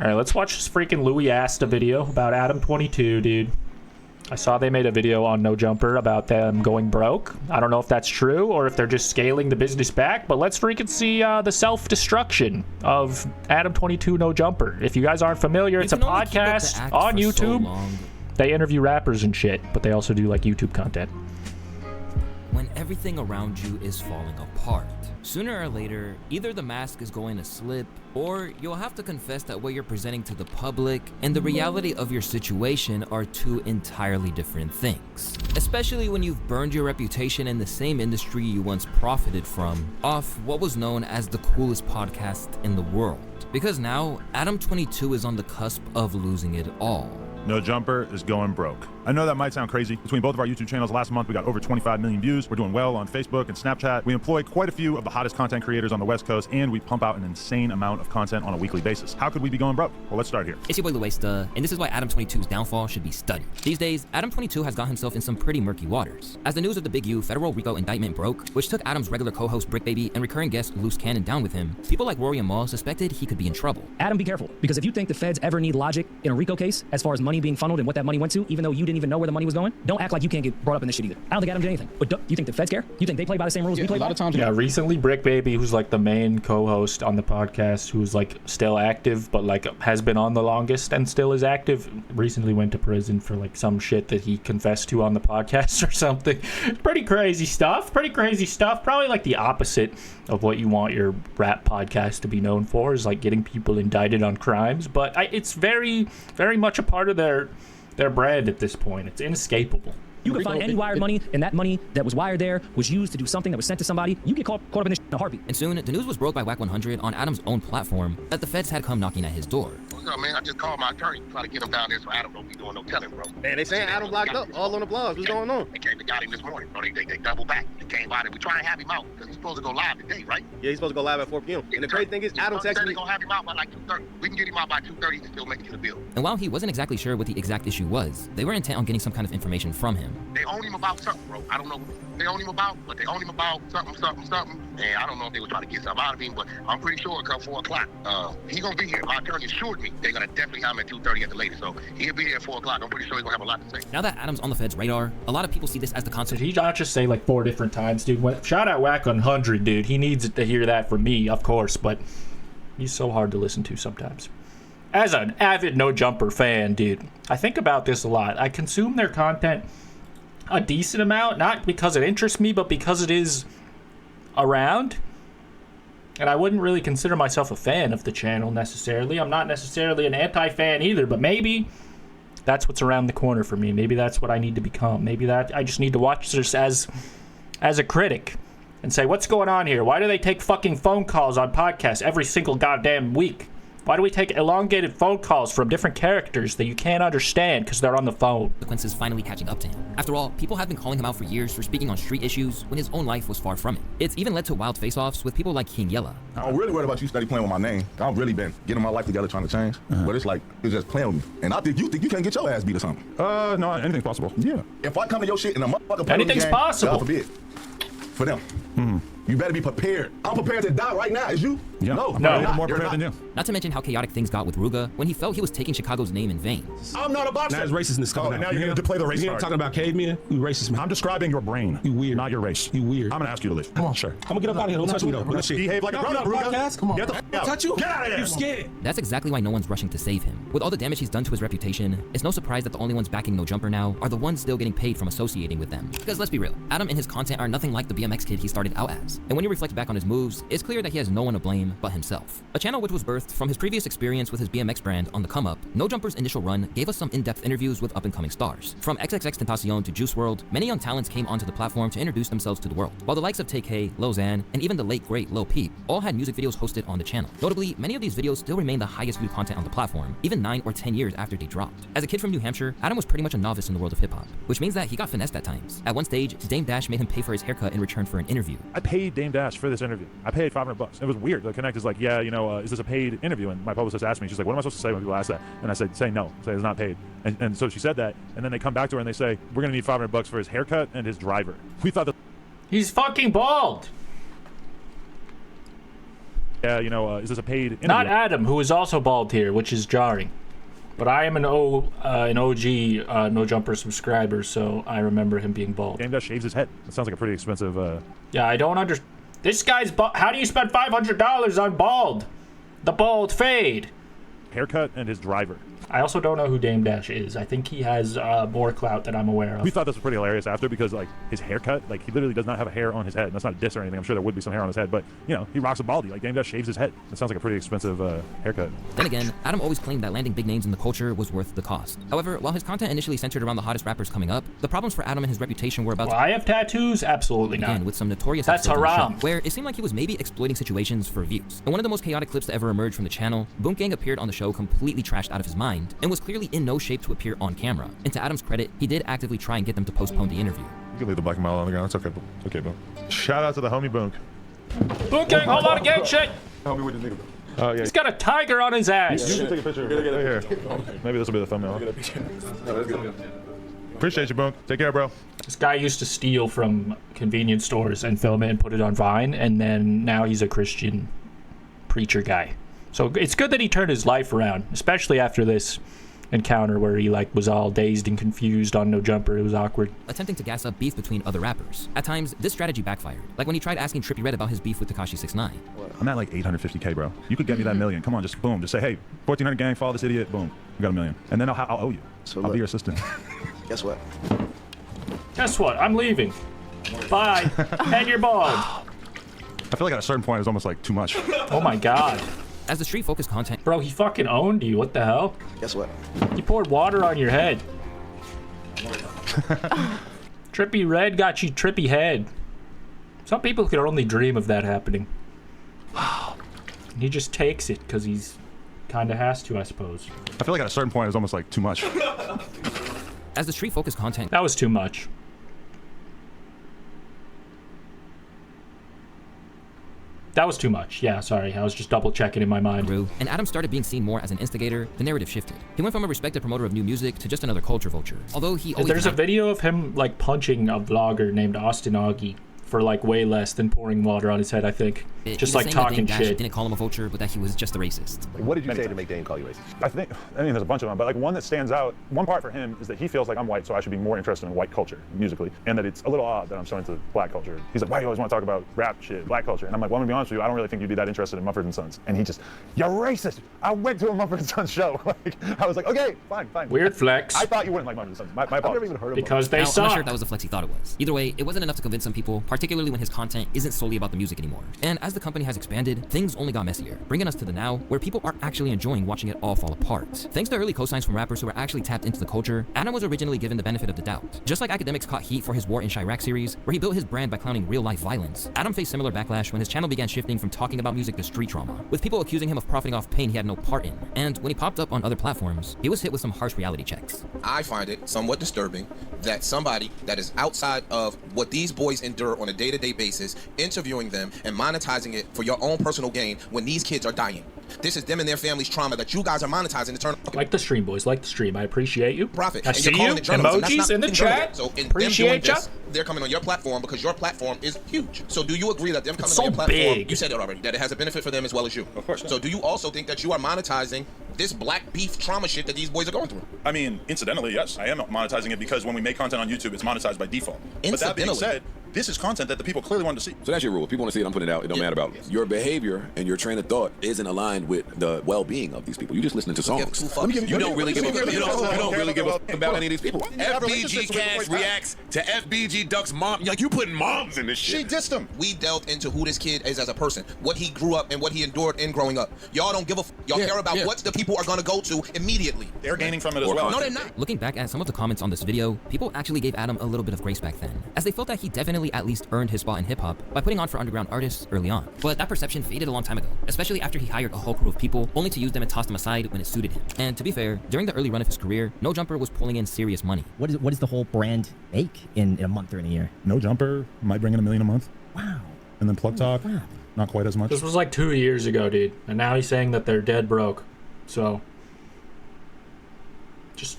All right, let's watch this freaking Louis Asta video about Adam22, dude. I saw they made a video on NoJumper about them going broke. I don't know if that's true or if they're just scaling the business back, but let's freaking see the self-destruction of Adam22 NoJumper. If you guys aren't familiar, it's a podcast on YouTube. They interview rappers and shit, but they also do like YouTube content. When everything around you is falling apart, sooner or later, either the mask is going to slip, or you'll have to confess that what you're presenting to the public and the reality of your situation are two entirely different things. Especially when you've burned your reputation in the same industry you once profited from, off what was known as the coolest podcast in the world. Because now, Adam22 is on the cusp of losing it all. NoJumper is going broke. I know that might sound crazy. Between both of our YouTube channels last month, we got over 25 million views. We're doing well on Facebook and Snapchat. We employ quite a few of the hottest content creators on the West Coast, and we pump out an insane amount of content on a weekly basis. How could we be going broke? Well, let's start here. It's your boy Luesta, and this is why Adam22's downfall should be studied. These days, Adam22 has got himself in some pretty murky waters. As the news of the Big U federal RICO indictment broke, which took Adam's regular co-host Brick Baby and recurring guest Loose Cannon down with him, people like Rory and Maul suspected he could be in trouble. Adam, be careful, because if you think the feds ever need logic in a RICO case, as far as money being funneled and what that money went to, even though you didn't even know where the money was going, don't act like you can't get brought up in this shit either. I don't think Adam did anything. But do you think the feds care? You think they play by the same rules we play by? A lot of times. Yeah, recently Brick Baby, who's like the main co-host on the podcast, who's like still active, but like has been on the longest and still is active, recently went to prison for like some shit that he confessed to on the podcast or something. Pretty crazy stuff. Probably like the opposite of what you want your rap podcast to be known for, is like getting people indicted on crimes. But it's very, very much a part of their brand at this point. It's inescapable. You can find any wired money, and that money that was wired there was used to do something that was sent to somebody. You get caught up in this in a heartbeat. And soon, the news was broke by Wack 100 on Adam's own platform that the feds had come knocking at his door. What's up, man? I just called my attorney to try to get him down there so Adam don't be doing no telling, bro. Man, they saying Adam locked up all on the blogs. What's going on? They came and got him this morning, bro. They double back. They came out and we trying to have him out because he's supposed to go live today, right? Yeah, he's supposed to go live at 4 p.m. And the crazy thing is, Adam texted me. They're gonna have him out by like 2:30. We can get him out by 2:30 to still make it to the bill. And while he wasn't exactly sure what the exact issue was, they were intent on getting some kind of information from him. They own him about something, bro. I don't know what they own him about, but they own him about something. And I don't know if they were trying to get something out of him, but I'm pretty sure come 4 o'clock, he's gonna be here. My attorney assured me they're gonna definitely have him at 2:30 at the latest. So he'll be here at 4 o'clock. I'm pretty sure he's gonna have a lot to say. Now that Adam's on the feds' radar, a lot of people see this as the concept. Did he not just say like 4 different times, dude? Shout out Wack 100, dude. He needs to hear that from me, of course, but he's so hard to listen to sometimes. As an avid NoJumper fan, dude, I think about this a lot. I consume their content a decent amount, not because it interests me, but because it is around. And I wouldn't really consider myself a fan of the channel necessarily. I'm not necessarily an anti-fan either, but maybe that's what's around the corner for me. Maybe that's what I need to become. Maybe that I just need to watch this as a critic and say, what's going on here? Why do they take fucking phone calls on podcasts every single goddamn week? Why do we take elongated phone calls from different characters that you can't understand because they're on the phone? Consequences finally catching up to him. After all, people have been calling him out for years for speaking on street issues when his own life was far from it. It's even led to wild face-offs with people like King Yella. I'm really worried about you study playing with my name. I've really been getting my life together trying to change. But it's like, it's just playing with me. And I think you can't get your ass beat or something. No, anything's possible. Yeah. If I come to your shit and a motherfucker play anything's game, possible. God forbid. For them. You better be prepared. I'm prepared to die right now. Is you? Yeah. No. I'm more prepared than you. Not to mention how chaotic things got with Ruga when he felt he was taking Chicago's name in vain. I'm not a boxer. Now his racistness coming out. Now you're going to play the race You're card. talking about cavemen? You racist, man. I'm describing your brain. You weird. Not your race. You weird. I'm going to ask you to leave. Come on. Sure. I'm going to get up out of here. Don't touch me, though. Let's Behave like a grown-up, podcast. Come on. Get the f*** out. Touch you? Get out of here. You scared. That's exactly why no one's rushing to save him. With all the damage he's done to his reputation, it's no surprise that the only ones backing NoJumper now are the ones still getting paid from associating with them. Because let's be real, Adam and his content are nothing like the BMX kid he started out as. And when you reflect back on his moves, it's clear that he has no one to blame but himself. A channel which was birthed from his previous experience with his BMX brand on the come up, NoJumper's initial run gave us some in-depth interviews with up-and-coming stars. From XXXTentacion to Juice WRLD, many young talents came onto the platform to introduce themselves to the world, while the likes of TK, Lil Xan, and even the late great Lil Peep all had music videos hosted on the channel. Notably, many of these videos still remain the highest viewed content on the platform, even 9 or 10 years after they dropped. As a kid from New Hampshire, Adam was pretty much a novice in the world of hip-hop, which means that he got finessed at times. At one stage, Dame Dash made him pay for his haircut in return for an interview. I paid Dame Dash for this interview. I paid $500. It was weird. The Connect is like, yeah, is this a paid interview? And my publicist asked me, she's like, what am I supposed to say when people ask that? And I said, say no. Say it's not paid. And so she said that, and then they come back to her and they say, we're going to need $500 for his haircut and his driver. We thought that He's fucking bald. Yeah, you know, is this a paid interview? Not Adam, who is also bald here, which is jarring. But I am an OG NoJumper subscriber, so I remember him being bald. Game Dash shaves his head. That sounds like a pretty expensive. Yeah, I don't understand. This guy's bald. How do you spend $500 on bald? The bald fade. Haircut and his driver. I also don't know who Dame Dash is. I think he has more clout than I'm aware of. We thought this was pretty hilarious after because, like, his haircut, like, he literally does not have a hair on his head. That's not a diss or anything. I'm sure there would be some hair on his head, but, you know, he rocks a baldy. Like, Game Dash shaves his head. That sounds like a pretty expensive haircut. Then again, Adam always claimed that landing big names in the culture was worth the cost. However, while his content initially centered around the hottest rappers coming up, the problems for Adam and his reputation were about Will I have tattoos? Absolutely not. Again, with some notorious That's episodes on the haram. show, where it seemed like he was maybe exploiting situations for views. In one of the most chaotic clips to ever emerge from the channel, Boom Gang appeared on the show completely trashed out of his mind and was clearly in no shape to appear on camera. And to Adam's credit, he did actively try and get them to postpone the interview. You can leave the black and mild on the ground. It's okay, okay, Boom. Shout out to the homie Boom. Boom Gang, hold on again, shit. Homie, what you think about? Oh, yeah. He's got a tiger on his ass. You can take a picture right here. Maybe this will be the thumbnail. Appreciate you, Boom. Take care, bro. This guy used to steal from convenience stores and film it and put it on Vine, and then now he's a Christian preacher guy. So it's good that he turned his life around, especially after this encounter where he like was all dazed and confused on NoJumper. It was awkward. Attempting to gas up beef between other rappers. At times, this strategy backfired. Like when he tried asking Trippie Redd about his beef with Tekashi 6ix9ine. I'm at like 850K, bro. You could get me that million. Come on, just boom. Just say, hey, 1400 gang, follow this idiot. Boom. You got $1 million. And then I'll owe you. So I'll be your assistant. Guess what? Guess what? I'm leaving. Bye. And you're bald. I feel like at a certain point it was almost like too much. Oh my god. As the street-focused content... Bro, he fucking owned you. What the hell? Guess what? He poured water on your head. Trippie Redd got you trippy head. Some people could only dream of that happening. He just takes it because he's kind of has to, I suppose. I feel like at a certain point it was almost like too much. As the street-focused content... That was too much. That was too much. Yeah, sorry. I was just double checking in my mind. And Adam started being seen more as an instigator, the narrative shifted. He went from a respected promoter of new music to just another culture vulture. Although he always There's a video of him like punching a vlogger named Austin Augie for like way less than pouring water on his head, I think. Just like talking shit. Didn't call him a vulture, but that he was just a racist. What did you say to make Dane call you racist? I mean, there's a bunch of them, but like one that stands out, one part for him is that he feels like I'm white, so I should be more interested in white culture musically, and that it's a little odd that I'm so into black culture. He's like, why do you always want to talk about rap shit, black culture? And I'm like, well, I'm gonna be honest with you, I don't really think you'd be that interested in Mumford & Sons. And he just, you're racist. I went to a Mumford & Sons show. Like, I was like, okay, fine. Weird flex. I thought you wouldn't like Mumford & Sons. My I've never even heard of them. Because they Now, suck. I'm not sure if that was the flex he thought it was. Either way, it wasn't enough to convince some people, particularly when his content isn't solely about the music anymore. And as the company has expanded, things only got messier, bringing us to the now, where people are actually enjoying watching it all fall apart. Thanks to early cosigns from rappers who were actually tapped into the culture, Adam was originally given the benefit of the doubt. Just like academics caught heat for his War in Chirac series, where he built his brand by clowning real-life violence, Adam faced similar backlash when his channel began shifting from talking about music to street trauma, with people accusing him of profiting off pain he had no part in. And when he popped up on other platforms, he was hit with some harsh reality checks. I find it somewhat disturbing that somebody that is outside of what these boys endure on a day-to-day basis, interviewing them and monetizing it for your own personal gain when these kids are dying. This is them and their family's trauma that you guys are monetizing to turn like the stream, boys. Like the stream. I appreciate you. Profit. I And see you're you. calling it journalism. That's Emojis not in the fucking chat. journalism. So in Appreciate them ya. doing this, they're coming on your platform because your platform is huge. So do you agree that them coming so on your platform, big. you said it already, that it has a benefit for them as well as you? Of course. So do you also think that you are monetizing this black beef trauma shit that these boys are going through? I mean, incidentally, yes, I am monetizing it because when we make content on YouTube, it's monetized by default. But that being said, this is content that the people clearly wanted to see. So that's your rule. If people want to see it, I'm putting it out. It don't matter about your behavior and your train of thought isn't aligned with the well-being of these people. You just listening to songs. You don't really give a fuck about any of these people. FBG Cash reacts to FBG Duck's mom. Like, you putting moms in this shit. She dissed him. We delved into who this kid is as a person, what he grew up and what he endured in growing up. Y'all don't give a y'all care about what the people are going to go to immediately. They're gaining from it as well. No, they're not. Looking back at some of the comments on this video, people actually gave Adam a little bit of grace back then, as they felt that he definitely at least earned his spot in hip-hop by putting on for underground artists early on. But that perception faded a long time ago, especially after he hired a whole crew of people only to use them and toss them aside when it suited him. And to be fair, during the early run of his career, NoJumper was pulling in serious money. What does the whole brand make in a month or in a year? NoJumper might bring in $1 million a month. Wow. And then Plug Talk, not quite as much. This was like 2 years ago, dude. And now he's saying that they're dead broke. So just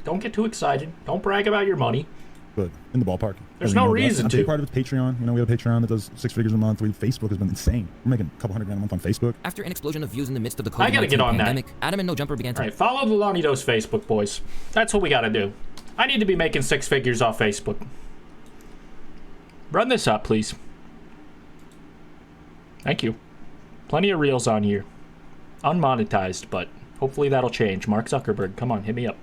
don't get too excited. Don't brag about your money. but in the ballpark. There's no reason I'm to. part of Patreon. You know, we have a Patreon that does 6 figures a month. Facebook has been insane. We're making a couple $100,000 a month on Facebook. After an explosion of views in the midst of the I gotta get COVID-19 on pandemic, that. Adam and NoJumper began to... All right, follow the Lonniedos Facebook, boys. That's what we gotta do. I need to be making 6 figures off Facebook. Run this up, please. Thank you. Plenty of reels on here. Unmonetized, but hopefully that'll change. Mark Zuckerberg, come on, hit me up.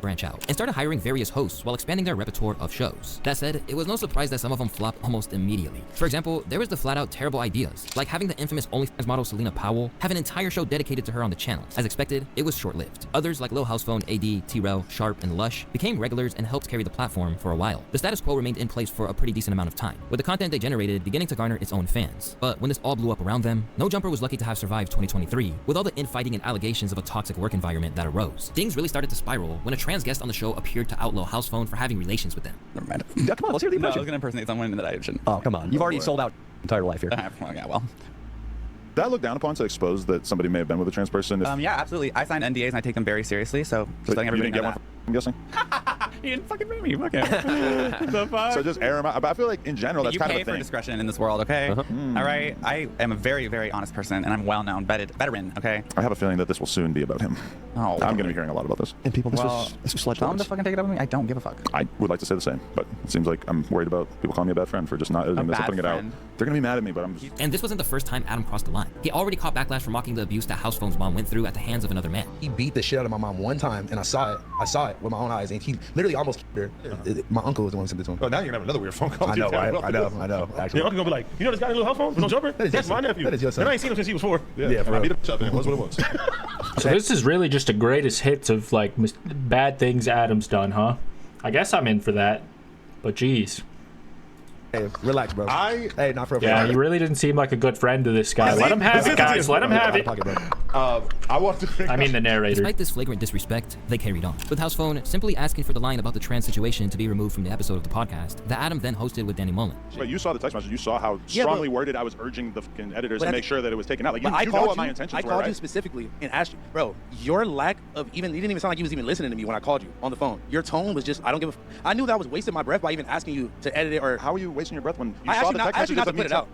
branch out and started hiring various hosts while expanding their repertoire of shows. That said, it was no surprise that some of them flopped almost immediately. For example, there was the flat-out terrible ideas, like having the infamous OnlyFans model Selena Powell have an entire show dedicated to her on the channel. As expected, it was short-lived. Others like Lil House Phone, AD, T-Rel, Sharp, and Lush became regulars and helped carry the platform for a while. The status quo remained in place for a pretty decent amount of time, with the content they generated beginning to garner its own fans. But when this all blew up around them, NoJumper was lucky to have survived 2023, with all the infighting and allegations of a toxic work environment that arose. Things really started to spiral when a trans guest on the show appeared to outlaw House Phone for having relations with them. Never mind. Yeah, come on, let's hear the impression. No, I was going to impersonate someone that I shouldn't. Oh, come on. You've already sold out entire life here. Yeah, well. Did I look down upon to expose that somebody may have been with a trans person? Yeah, absolutely. I sign NDAs and I take them very seriously, so just letting everybody know that. I'm guessing. You didn't fucking pay me. Okay. The fuck? So just air them out. But I feel like in general, that's kind of a thing. You pay for discretion in this world, okay? All right. I am a very, very honest person, and I'm well-known, veteran, okay? I have a feeling that this will soon be about him. Oh. I'm going to be hearing a lot about this. And people, this was tell them to fucking take it up with me. I don't give a fuck. I would like to say the same, but it seems like I'm worried about people calling me a bad friend for just not putting it out. They're going to be mad at me, but I'm just... And this wasn't the first time Adam crossed the line. He already caught backlash for mocking the abuse that House Phone's mom went through at the hands of another man. He beat the shit out of my mom one time, and I saw it. I saw it with my own eyes, and he literally almost killed her. My uncle was the one who sent it to him. Oh, now you're going to have another weird phone call. I know, right? I know. Actually. Your uncle going to be like, you know this guy in Little House Phone? NoJumper? That's my nephew. That is your son. And I ain't seen him since he was 4. Yeah, for real. I beat up and it was what it was. So this is really just the greatest hits of, like, bad things Adam's done, huh? I guess I'm in for that. But geez. Hey, relax, bro. Hey, not for a Yeah, he really didn't seem like a good friend to this guy. Let him have it, guys. Let him have it. I want to... I mean the narrator. Despite this flagrant disrespect, they carried on, with House Phone simply asking for the line about the trans situation to be removed from the episode of the podcast that Adam then hosted with Danny Mullen. But you saw the text message. You saw how strongly worded I was urging the fucking editors to make sure that it was taken out. Like, you know what my intentions were, I called you specifically and asked you, bro, your lack of you didn't even sound like you was even listening to me when I called you on the phone. Your tone was just, I don't give a I knew that I was wasting my breath by even asking you to edit it. Or how are you wasting your breath when you saw the text message? Not to put it out.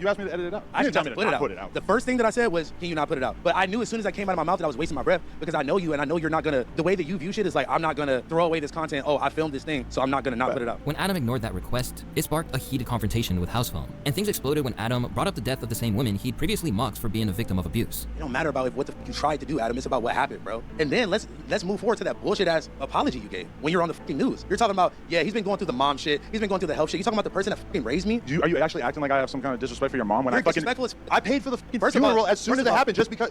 You asked me to edit it out. I didn't put it out. The first thing that I said was, can you not put it out? But I knew as soon as I came out of my mouth that I was wasting my breath because I know you and I know you're not gonna, the way that you view shit is like, I'm not gonna throw away this content. Oh, I filmed this thing, so I'm not gonna not put it out. When Adam ignored that request, it sparked a heated confrontation with House Phone, and things exploded when Adam brought up the death of the same woman he'd previously mocked for being a victim of abuse. It don't matter about what you tried to do, Adam. It's about what happened, bro. And then let's move forward to that bullshit ass apology you gave when you're on the fucking news. You're talking about, yeah, he's been going through the mom shit. He's been going through the health shit. You're talking about the person that fucking raised me. Are you actually acting like I have some kind of disrespect for your mom when I paid for the fucking funeral as soon as it happened just because.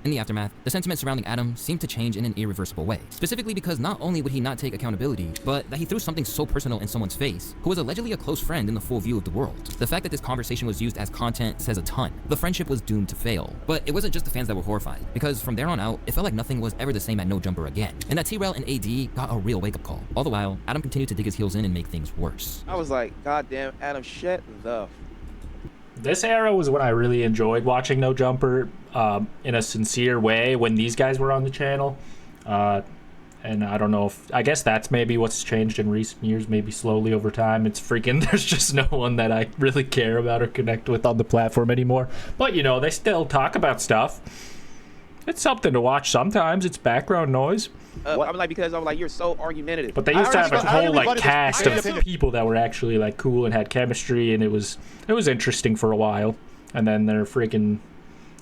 In the aftermath, the sentiment surrounding Adam seemed to change in an irreversible way, specifically because not only would he not take accountability, but that he threw something so personal in someone's face, who was allegedly a close friend in the full view of the world. The fact that this conversation was used as content says a ton. The friendship was doomed to fail. But it wasn't just the fans that were horrified, because from there on out, it felt like nothing was ever the same at NoJumper again, and that T-Rel and AD got a real wake-up call. All the while, Adam continued to dig his heels in and make things worse. I was like, goddamn, Adam, shut the This era was when I really enjoyed watching NoJumper in a sincere way when these guys were on the channel. And I don't know if, I guess that's maybe what's changed in recent years, maybe slowly over time. It's freaking, there's just no one that I really care about or connect with on the platform anymore. But, you know, they still talk about stuff. It's something to watch sometimes. It's background noise. I'm like, because I'm like, you're so argumentative. But they used to have a whole like cast of people that were actually like cool and had chemistry, and it was interesting for a while. And then they're freaking,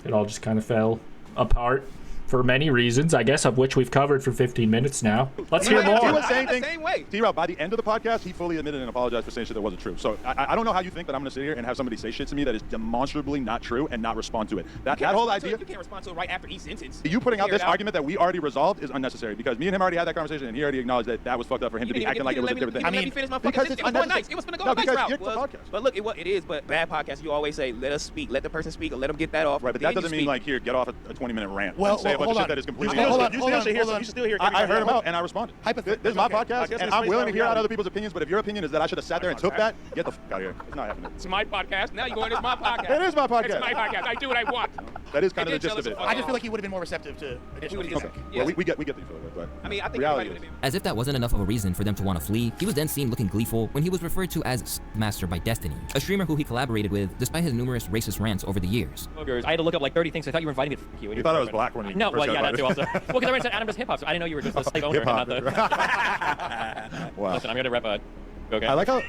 it all just kind of fell apart for many reasons, I guess, of which we've covered for 15 minutes now. Let's hear more. He was saying things. T-Rel, by the end of the podcast, he fully admitted and apologized for saying shit that wasn't true. So I don't know how you think that I'm going to sit here and have somebody say shit to me that is demonstrably not true and not respond to it. That whole idea. You can't respond to it right after each sentence. You putting out this argument that we already resolved is unnecessary because me and him already had that conversation and he already acknowledged that that was fucked up for him to be acting like it was a different thing. I mean, because it's unnecessary. It was going to go a nice route. But look, it is. But bad podcasts, you always say, let us speak, let the person speak, or let them get that off. Right, but that doesn't mean like here, get off a 20-minute rant. Well, say a bunch of shit that is completely. You still hear. I heard him out and I responded. This is my podcast, and I'm willing to hear out other people's opinions. But if your opinion is that I should have sat there and took that, get the fuck out of here. It's not happening. It's my podcast. Now you're going. It's my podcast. It is my podcast. It's my podcast. I do what I want. That is kind of the gist of it. I just feel like he would have been more receptive to additional feedback. Well, we get that you feel it, but I mean, I think reality is. As if that wasn't enough of a reason for them to want to flee, he was then seen looking gleeful when he was referred to as Master by Destiny, a streamer who he collaborated with despite his numerous racist rants over the years. I had to look up like 30 things. I thought you were inviting me to you. You thought I was black when you No, first well, got yeah, that too invited. also. Well, because everyone said Adam does hip-hop, so I didn't know you were just a slave owner and not the... Wow. Listen, I'm going to rep a... Okay. I like how,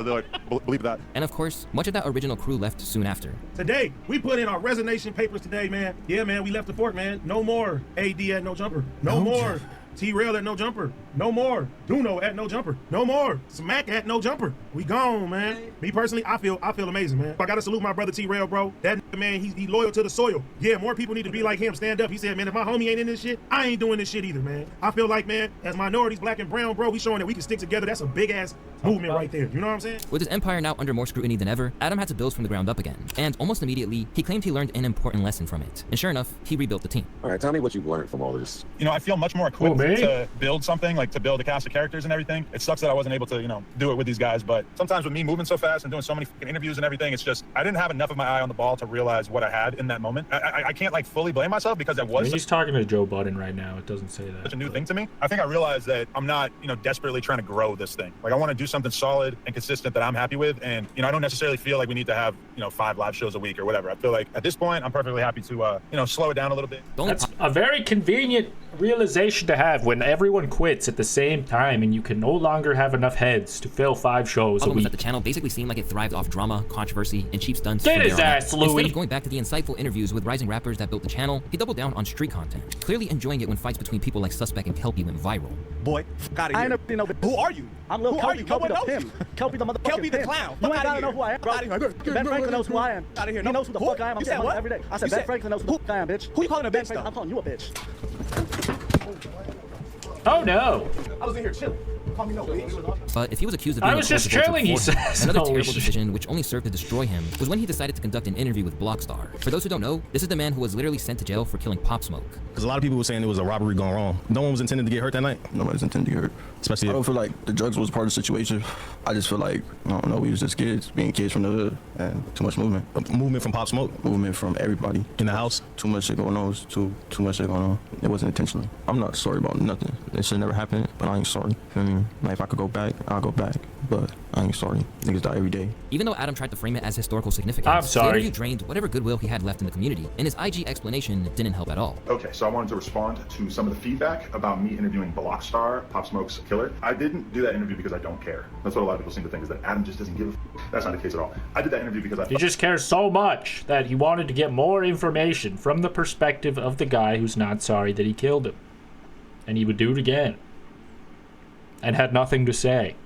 they're like, believe that. And of course, much of that original crew left soon after. Today, we put in our resignation papers today, man. Yeah, man, we left the fort, man. No more AD at NoJumper. No more T-Rail at NoJumper. No more Duno at NoJumper. No more Smack at NoJumper. We gone, man. Me personally, I feel amazing, man. I gotta salute my brother T-Rail, bro. That man, he loyal to the soil. Yeah, more people need to be like him. Stand up. He said, man, if my homie ain't in this shit, I ain't doing this shit either, man. I feel like, man, as minorities, black and brown, bro, we showing that we can stick together. That's a big ass movement right there. You know what I'm saying? With his empire now under more scrutiny than ever, Adam had to build from the ground up again. And almost immediately, he claimed he learned an important lesson from it. And sure enough, he rebuilt the team. All right, tell me what you've learned from all this. You know, I feel much more equipped to build something, like to build a cast of characters and everything. It sucks that I wasn't able to, you know, do it with these guys, but sometimes with me moving so fast and doing so many fucking interviews and everything, it's just, I didn't have enough of my eye on the ball to realize what I had in that moment. I can't like fully blame myself because that was he's talking to Joe Budden right now. It doesn't say that. Such a new thing to me. I think I realized that I'm not, you know, desperately trying to grow this thing. Like I want to do something solid and consistent that I'm happy with. And, you know, I don't necessarily feel like we need to have, you know, 5 live shows a week or whatever. I feel like at this point, I'm perfectly happy to, you know, slow it down a little bit. That's a very convenient realization to have when everyone quits at the same time and you can no longer have enough heads to fill 5 shows a Problem was week. that the channel basically seemed like it thrived off drama, controversy, and cheap stunts. Get from his there on out. ass, Louis. Instead of going back to the insightful interviews with rising rappers that built the channel, he doubled down on street content, clearly enjoying it when fights between people like Suspect and Kelpie went viral. Boy, out of here. I ain't never know. Who are you? I'm Lil Kelpie. Kelpie the pimp. Kelpie the motherfucking Kelpie the pimp. clown. You ain't Fuck gotta outta know here. who I am. Fuck outta here. Ben Franklin knows who I am. Outta here. He knows who the fuck I am. I'm You said getting money what? every day. I said You Ben said- Franklin knows who the fuck I am, bitch. Who you calling a bitch, I'm though? calling you a bitch. Oh no. I was in here chilling. Call me no bitch. But if he was accused of I being was a just culpable chilling, he before him, says. another Holy terrible shit. decision which only served to destroy him was when he decided to conduct an interview with Blockstar. For those who don't know, this is the man who was literally sent to jail for killing Pop Smoke. Because a lot of people were saying it was a robbery gone wrong. No one was intended to get hurt that night. Nobody's intended to get hurt. Especially I don't feel like the drugs was part of the situation. I just feel like, I don't know, we was just kids, being kids from the hood, and too much movement. Movement from Pop Smoke? Movement from everybody. In the house? Too much shit going on. It was too much shit going on. It wasn't intentional. I'm not sorry about nothing. This shit never happened, but I ain't sorry. Feel me? Like, if I could go back, I'll go back. But I ain't sorry. Niggas die every day. Even though Adam tried to frame it as historical significance, I'm sorry. the interview drained whatever goodwill he had left in the community, and his IG explanation didn't help at all. Okay, so I wanted to respond to some of the feedback about me interviewing Blockstar, Pop Smoke's killer. I didn't do that interview because I don't care. That's what a lot of people seem to think, is that Adam just doesn't give a f. That's not the case at all. I did that interview because I He just cares so much that he wanted to get more information from the perspective of the guy who's not sorry that he killed him. And he would do it again. And had nothing to say.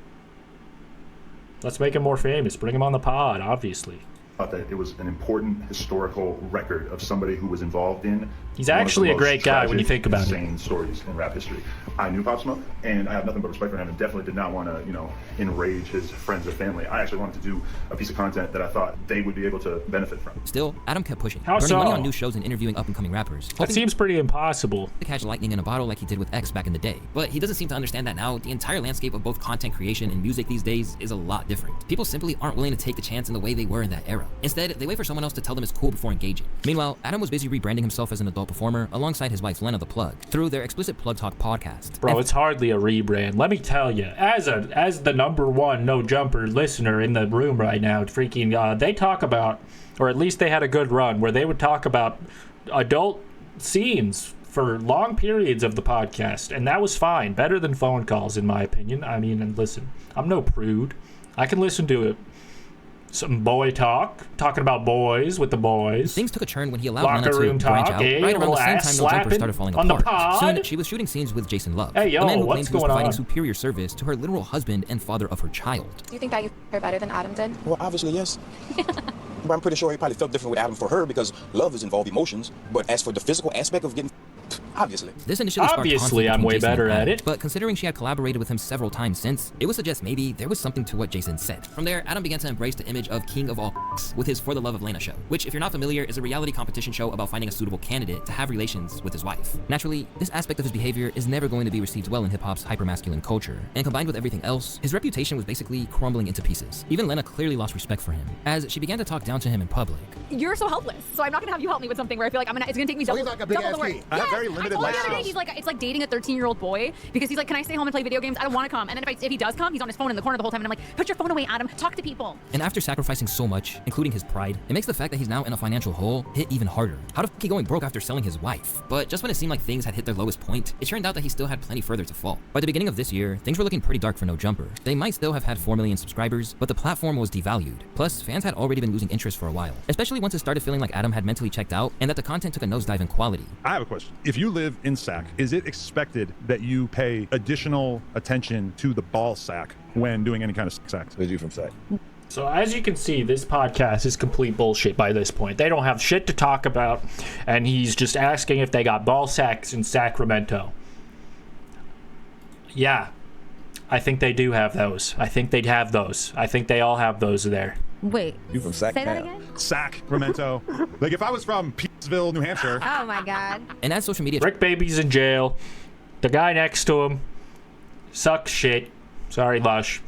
Let's make him more famous. Bring him on the pod, obviously. thought that it was an important historical record of somebody who was involved in. He's actually a great guy when you think about it. Insane stories in rap history. I knew Pop Smoke, and I have nothing but respect for him, and definitely did not want to, you know, enrage his friends or family. I actually wanted to do a piece of content that I thought they would be able to benefit from. Still, Adam kept pushing, How earning so? money on new shows and interviewing up-and-coming rappers. That seems pretty impossible. To catch lightning in a bottle like he did with X back in the day. But he doesn't seem to understand that now the entire landscape of both content creation and music these days is a lot different. People simply aren't willing to take the chance in the way they were in that era. Instead, they wait for someone else to tell them it's cool before engaging. Meanwhile, Adam was busy rebranding himself as an adult performer alongside his wife Lena the Plug through their explicit Plug Talk podcast. Bro, it's hardly a rebrand. Let me tell you, as the #1 NoJumper listener in the room right now, freaking, they talk about, or at least they had a good run where they would talk about adult scenes for long periods of the podcast, and that was fine. Better than phone calls, in my opinion. I mean, and listen, I'm no prude. I can listen to it. Some boy talk, talking about boys with the boys. Things took a turn when he allowed Locker Lena to room branch talk, out eh? right around Little the same ass time NoJumper slapping started falling on the apart. pod. Soon, she was shooting scenes with Jason Love, Hey, yo, the man who what's claims he was going providing on? superior service to her literal husband and father of her child. Do you think that you her better than Adam did? Well, obviously, yes. But I'm pretty sure he probably felt different with Adam for her because love is involved emotions. But as for the physical aspect of getting, obviously. This initially sparked Obviously, conflict I'm between way Jason better and at Adam, it. But considering she had collaborated with him several times since, it would suggest maybe there was something to what Jason said. From there, Adam began to embrace the image of King of All with his For the Love of Lena show, which, if you're not familiar, is a reality competition show about finding a suitable candidate to have relations with his wife. Naturally, this aspect of his behavior is never going to be received well in hip-hop's hypermasculine culture, and combined with everything else, his reputation was basically crumbling into pieces. Even Lena clearly lost respect for him, as she began to talk down to him in public. you're so helpless. So I'm not gonna have you help me with something where I feel like it's gonna take me double, he's like a big double ass the work. kid. I have very limited I told life you the other day, skills. he's like, it's like dating a 13-year-old boy because he's like, can I stay home and play video games? I don't want to come. And then if he does come, he's on his phone in the corner the whole time. And I'm like, put your phone away, Adam. Talk to people. And after sacrificing so much, including his pride, it makes the fact that he's now in a financial hole hit even harder. How the f*** he going broke after selling his wife? But just when it seemed like things had hit their lowest point, it turned out that he still had plenty further to fall. By the beginning of this year, things were looking pretty dark for NoJumper. They might still have had 4 million subscribers, but the platform was devalued. Plus, fans had already been losing interest for a while, especially once it started feeling like Adam had mentally checked out and that the content took a nosedive in quality. I have a question. If you live in SAC, is it expected that you pay additional attention to the ball sack when doing any kind of SAC? Is you from SAC? So as you can see, this podcast is complete bullshit by this point. They don't have shit to talk about, and he's just asking if they got ball sacks in Sacramento. Yeah, I think they do have those. I think they'd have those. I think they all have those there. Wait. You from SAC? Say that again? Sacramento. Like if I was from Petersville, New Hampshire. Oh my God. And as social media... Rick Baby's in jail. The guy next to him sucks shit. Sorry, Lush.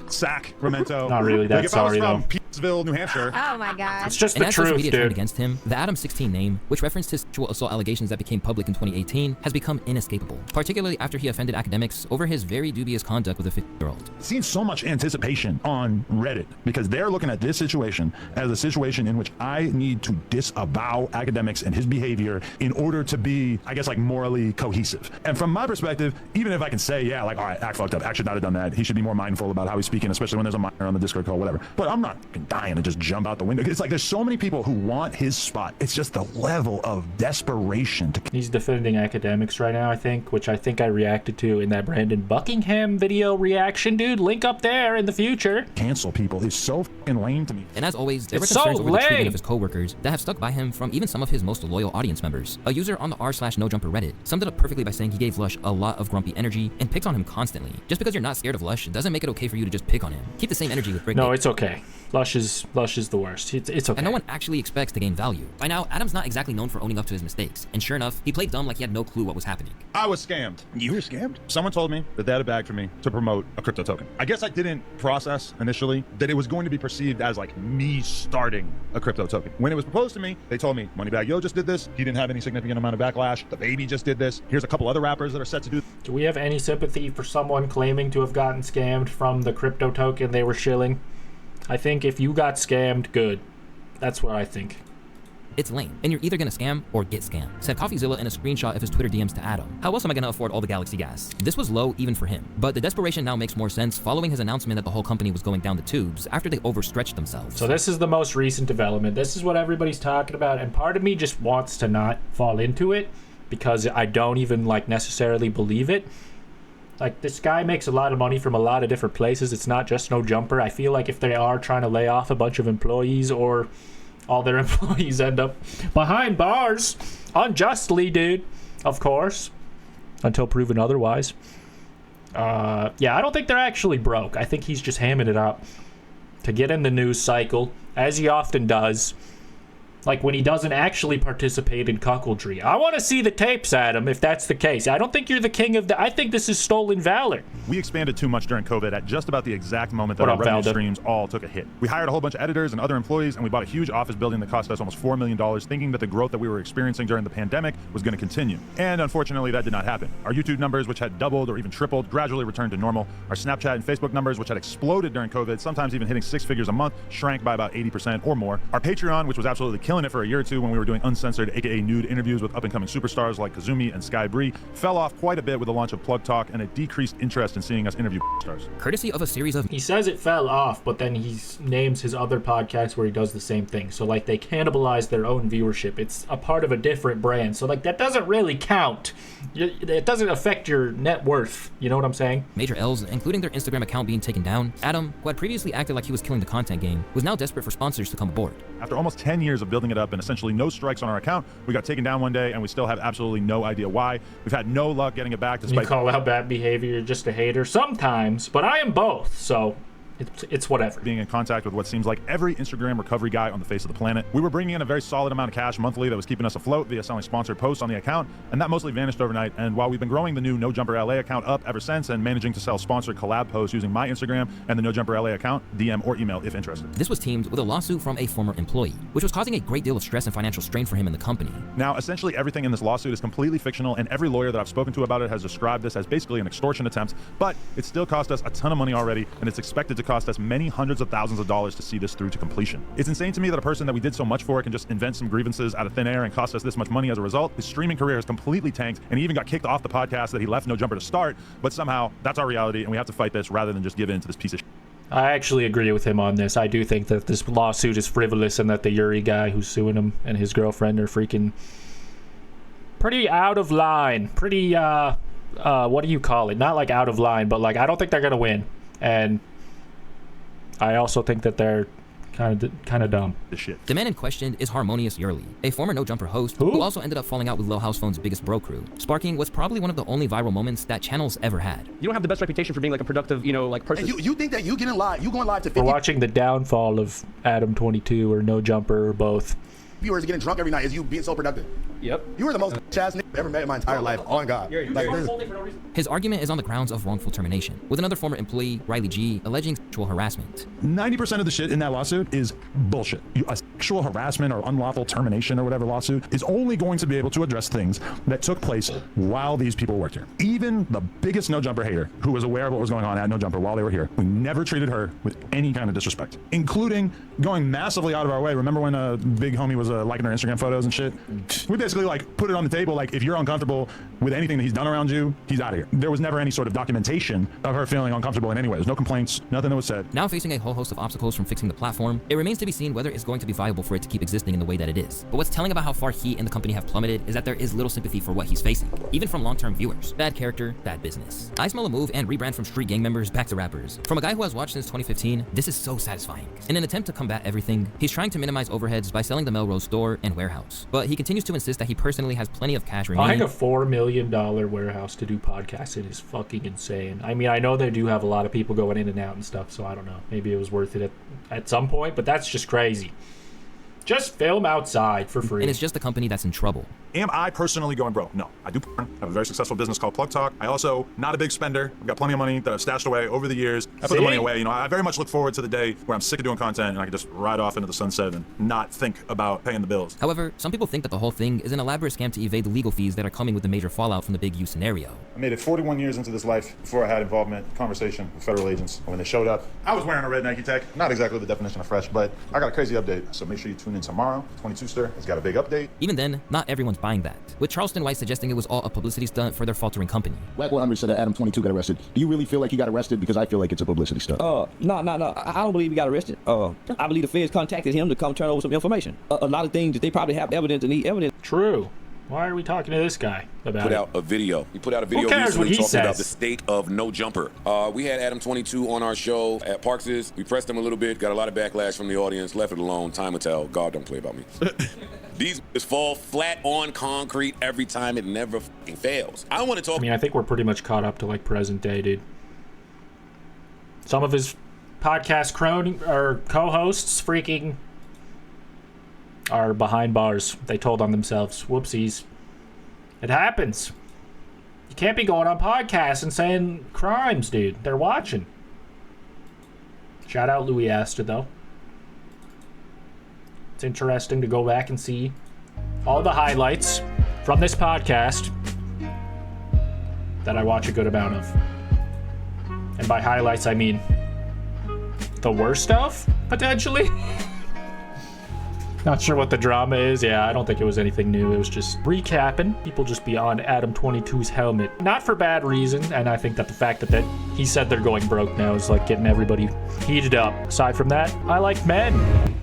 Sacramento. Not really that like if sorry, I was from though. Petersville, New Hampshire. Oh my God. It's just And the as social truth, media turned dude. against him, the Adam16 name, which referenced his sexual assault allegations that became public in 2018, has become inescapable, particularly after he offended academics over his very dubious conduct with a 50-year-old. Seen so much anticipation on Reddit because they're looking at this situation as a situation in which I need to disavow academics and his behavior in order to be, I guess, like morally cohesive. And from my perspective, even if I can say, yeah, like, all right, act fucked up, act should not have done that. He should be more mindful about how he's speaking, especially when there's a minor on the Discord call, whatever. But I'm not dying to just jump out the window. It's like there's so many people who want his spot. It's just the level of desperation to... He's defending academics right now, I think, which I think I reacted to in that Brandon Buckingham video reaction, dude. Link up there in the future. Cancel people is so fucking lame to me. And as always, there were It's concerns so over the treatment lame. of his coworkers that have stuck by him from even some of his most loyal audience members. A user on the r/NoJumper Reddit summed it up perfectly by saying he gave Lush a lot of grumpy energy and picks on him constantly. Just because you're not scared of Lush doesn't make it okay for you to just pick on him. Keep the same energy with Rick. No, it's okay. Lush is the worst. It's okay. And no one actually expects to gain value. By now, Adam's not exactly known for owning up to his mistakes. And sure enough, he played dumb like he had no clue what was happening. I was scammed. You were scammed? Someone told me that they had a bag for me to promote a crypto token. I guess I didn't process initially that it was going to be perceived as like me starting a crypto token. When it was proposed to me, they told me Moneybag Yo just did this. He didn't have any significant amount of backlash. The Baby just did this. Here's a couple other rappers that are set to do. Do we have any sympathy for someone claiming to have gotten scammed from the crypto token they were shilling? I think if you got scammed, good. That's what I think. It's lame, and you're either gonna scam or get scammed, said CoffeeZilla in a screenshot of his Twitter DMs to Adam. How else am I gonna afford all the Galaxy gas? This was low even for him, but the desperation now makes more sense following his announcement that the whole company was going down the tubes after they overstretched themselves. So this is the most recent development. This is what everybody's talking about, and part of me just wants to not fall into it because I don't even like necessarily believe it. Like, this guy makes a lot of money from a lot of different places. It's not just NoJumper. I feel like if they are trying to lay off a bunch of employees or all their employees end up behind bars unjustly, dude, of course, until proven otherwise. Yeah, I don't think they're actually broke. I think he's just hamming it up to get in the news cycle, as he often does. Like when he doesn't actually participate in cuckoldry. I want to see the tapes, Adam, if that's the case. I don't think you're the king of the... I think this is stolen valor. We expanded too much during COVID at just about the exact moment that our revenue streams all took a hit. We hired a whole bunch of editors and other employees, and we bought a huge office building that cost us almost $4 million, thinking that the growth that we were experiencing during the pandemic was going to continue. And unfortunately, that did not happen. Our YouTube numbers, which had doubled or even tripled, gradually returned to normal. Our Snapchat and Facebook numbers, which had exploded during COVID, sometimes even hitting 6 figures a month, shrank by about 80% or more. Our Patreon, which was absolutely killing it for a year or two when we were doing uncensored, aka nude interviews with up-and-coming superstars like Kazumi and Sky Bree, fell off quite a bit with the launch of Plug Talk and a decreased interest in seeing us interview stars. Courtesy of a series of... He says it fell off, but then he names his other podcasts where he does the same thing. So, like, they cannibalize their own viewership. It's a part of a different brand. So, like, that doesn't really count. It doesn't affect your net worth. You know what I'm saying? Major L's, including their Instagram account being taken down. Adam, who had previously acted like he was killing the content game, was now desperate for sponsors to come aboard. After almost 10 years of building it up and essentially no strikes on our account, we got taken down one day and we still have absolutely no idea why. We've had no luck getting it back despite... You call out bad behavior, you're just a hater sometimes, but I am both, so it's whatever. Being in contact with what seems like every Instagram recovery guy on the face of the planet. We were bringing in a very solid amount of cash monthly that was keeping us afloat via selling sponsored posts on the account, and that mostly vanished overnight. And while we've been growing the new NoJumper LA account up ever since and managing to sell sponsored collab posts using my Instagram and the NoJumper LA account, DM or email if interested. This was teamed with a lawsuit from a former employee, which was causing a great deal of stress and financial strain for him in the company. Now, essentially everything in this lawsuit is completely fictional, and every lawyer that I've spoken to about it has described this as basically an extortion attempt, but it still cost us a ton of money already, and it's expected to cost us many hundreds of thousands of dollars to see this through to completion. It's insane to me that a person that we did so much for can just invent some grievances out of thin air and cost us this much money as a result. His streaming career has completely tanked, and he even got kicked off the podcast that he left NoJumper to start, but somehow that's our reality, and we have to fight this rather than just give in to this piece of shit. I actually agree with him on this. I do think that this lawsuit is frivolous and that the Yuri guy who's suing him and his girlfriend are freaking pretty out of line. Pretty, what do you call it? Not like out of line, but like I don't think they're going to win. And I also think that they're kind of dumb. The man in question is Harmonious Yurley, a former NoJumper host who also ended up falling out with Lil House Phone's biggest bro crew, sparking what's probably one of the only viral moments that channel's ever had. You don't have the best reputation for being like a productive, like person. And you think that you getting live, you going live to 50 We're watching the downfall of Adam22 or NoJumper or both. viewers getting drunk every night is you being so productive. Yep. You were the most ass nigga I've ever met in my entire life. On God. His argument is on the grounds of wrongful termination, with another former employee, Riley G, alleging sexual harassment. 90% of the shit in that lawsuit is bullshit. A sexual harassment or unlawful termination or whatever lawsuit is only going to be able to address things that took place while these people worked here. Even the biggest NoJumper hater who was aware of what was going on at NoJumper while they were here, we never treated her with any kind of disrespect, including going massively out of our way. Remember when a big homie was liking her Instagram photos and shit? We basically like put it on the table, like if you're uncomfortable with anything that he's done around you, he's out of here. There was never any sort of documentation of her feeling uncomfortable in any way. There's no complaints, nothing that was said. Now facing a whole host of obstacles from fixing the platform, it remains to be seen whether it's going to be viable for it to keep existing in the way that it is. But what's telling about how far he and the company have plummeted is that there is little sympathy for what he's facing, even from long-term viewers. Bad character, bad business. I smell a move and rebrand from street gang members back to rappers. From a guy who has watched since 2015, this is so satisfying. In an attempt to combat everything, he's trying to minimize overheads by selling the Melrose store and warehouse. But he continues to insist that he personally has plenty of cash remaining. Buying a $4 million warehouse to do podcasting is fucking insane. I mean, I know they do have a lot of people going in and out and stuff, so I don't know. Maybe it was worth it at some point, but that's just crazy. Just film outside for free. And it's just the company that's in trouble. Am I personally going broke? No. I do porn. I have a very successful business called Plug Talk. I also, not a big spender. I've got plenty of money that I've stashed away over the years. I put the money away. You know, I very much look forward to the day where I'm sick of doing content and I can just ride off into the sunset and not think about paying the bills. However, some people think that the whole thing is an elaborate scam to evade the legal fees that are coming with the major fallout from the Big U scenario. I made it 41 years into this life before I had involvement, conversation with federal agents. When they showed up, I was wearing a red Nike Tech. Not exactly the definition of fresh, but I got a crazy update. So make sure you tune in tomorrow. 22ster has got a big update. Even then, not everyone's buying that, with Charleston White suggesting it was all a publicity stunt for their faltering company. Wack 100 said that Adam22 got arrested. Do you really feel like he got arrested? Because I feel like it's a publicity stunt. No. I don't believe he got arrested. I believe the feds contacted him to come turn over some information. A lot of things that they probably have evidence and need evidence. True. Why are we talking to this guy about Put out a video. He put out a video recently talking about the state of NoJumper. We had Adam22 on our show at Parks's. We pressed him a little bit, got a lot of backlash from the audience, left it alone. Time will tell. God don't play about me. These just fall flat on concrete every time. It never fucking fails. I want to talk. I mean, I think we're pretty much caught up to like present day, dude. Some of his podcast co-hosts freaking are behind bars. They told on themselves. Whoopsies. It happens. You can't be going on podcasts and saying crimes, dude. They're watching. Shout out Louis Astor, though. It's interesting to go back and see all the highlights from this podcast that I watch a good amount of. And by highlights, I mean the worst stuff, potentially. Not sure what the drama is. Yeah, I don't think it was anything new. It was just recapping. People just be on Adam22's helmet. Not for bad reason, and I think that the fact that he said they're going broke now is like getting everybody heated up. Aside from that, I like men.